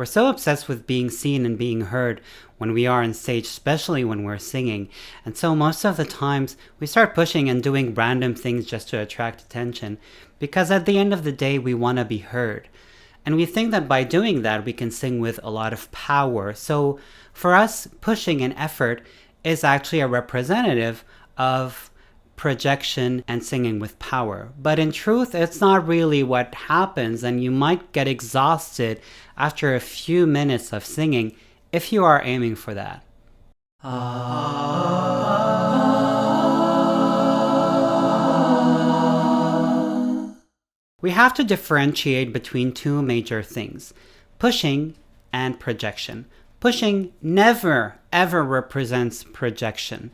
We're so obsessed with being seen and being heard when we are on stage, especially when we're singing. And so most of the times we start pushing and doing random things just to attract attention because at the end of the day, we want to be heard. And we think that by doing that, we can sing with a lot of power. So for us, pushing and effort is actually a representative of projection and singing with power. But in truth, it's not really what happens, and you might get exhausted after a few minutes of singing if you are aiming for that. We have to differentiate between two major things: pushing and projection. Pushing never ever represents projection.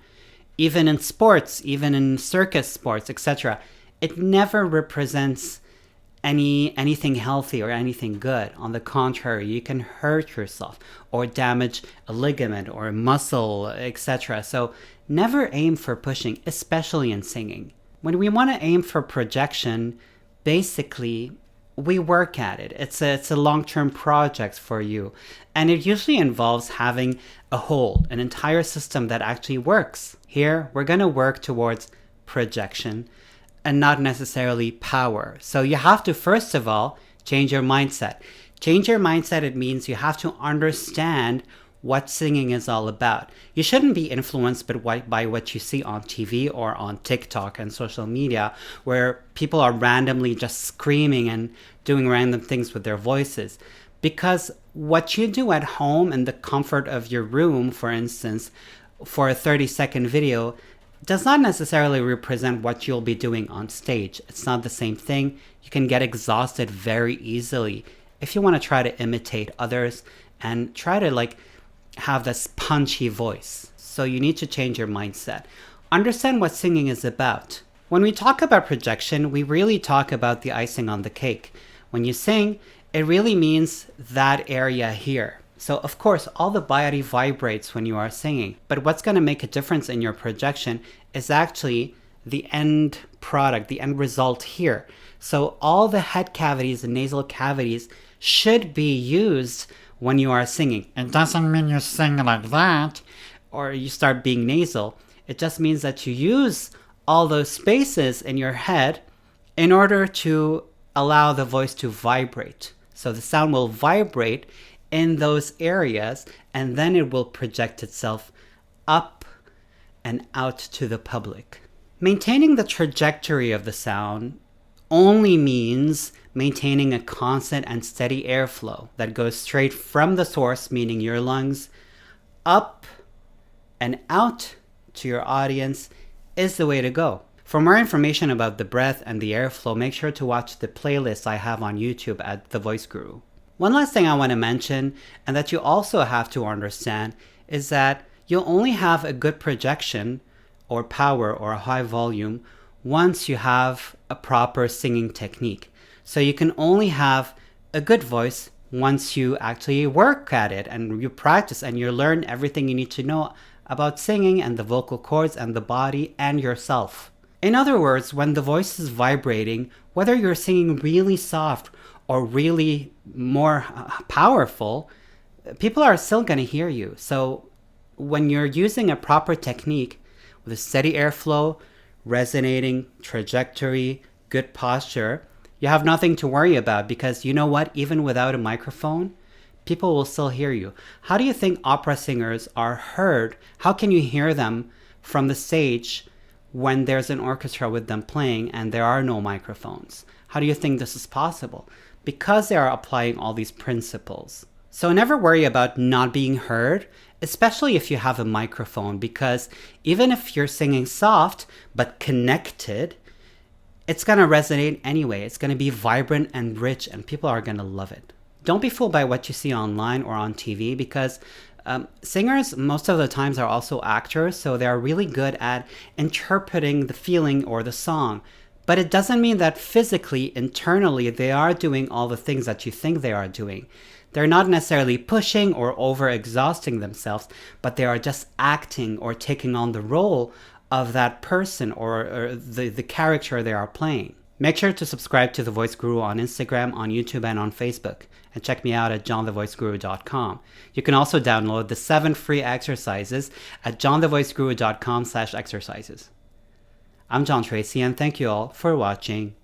Even in sports, even in circus sports, etc., it never represents anything healthy or anything good. On the contrary, you can hurt yourself or damage a ligament or a muscle, etc. So never aim for pushing, especially in singing. When we want to aim for projection, basically we work at it. It's a long-term project for you. And it usually involves having a whole, an entire system that actually works. Here, we're going to work towards projection and not necessarily power. So you have to, first of all, change your mindset. Change your mindset, it means you have to understand what singing is all about. You shouldn't be influenced by what you see on TV or on TikTok and social media, where people are randomly just screaming and doing random things with their voices. Because what you do at home in the comfort of your room, for instance, for a 30-second video, does not necessarily represent what you'll be doing on stage. It's not the same thing. You can get exhausted very easily if you want to try to imitate others and try to have this punchy voice. So you need to change your mindset. Understand what singing is about. When we talk about projection, we really talk about the icing on the cake. When you sing, it really means that area here. So of course, all the body vibrates when you are singing, but what's going to make a difference in your projection is actually the end product, the end result here. So all the head cavities and nasal cavities should be used when you are singing. It doesn't mean you sing like that or you start being nasal. It just means that you use all those spaces in your head in order to allow the voice to vibrate. So the sound will vibrate in those areas and then it will project itself up and out to the public. Maintaining the trajectory of the sound only means maintaining a constant and steady airflow that goes straight from the source, meaning your lungs, up and out to your audience is the way to go. For more information about the breath and the airflow, make sure to watch the playlist I have on YouTube at The Voice Guru. One last thing I want to mention, and that you also have to understand, is that you'll only have a good projection or power or a high volume once you have a proper singing technique. So you can only have a good voice once you actually work at it and you practice and you learn everything you need to know about singing and the vocal cords and the body and yourself. In other words, when the voice is vibrating, whether you're singing really soft or really more powerful, people are still going to hear you. So when you're using a proper technique with a steady airflow, resonating trajectory, good posture, you have nothing to worry about, because you know what? Even without a microphone, people will still hear you. How do you think opera singers are heard? How can you hear them from the stage when there's an orchestra with them playing and there are no microphones? How do you think this is possible? Because they are applying all these principles. So never worry about not being heard, especially if you have a microphone, because even if you're singing soft but connected, it's going to resonate anyway. It's going to be vibrant and rich and people are going to love it. Don't be fooled by what you see online or on TV, because singers most of the times are also actors, so they're really good at interpreting the feeling or the song. But it doesn't mean that physically, internally, they are doing all the things that you think they are doing. They're not necessarily pushing or over-exhausting themselves, but they are just acting or taking on the role of that person or the character they are playing. Make sure to subscribe to The Voice Guru on Instagram, on YouTube, and on Facebook. And check me out at johnthevoiceguru.com. You can also download the 7 free exercises at johnthevoiceguru.com/exercises. I'm John Tracy, and thank you all for watching.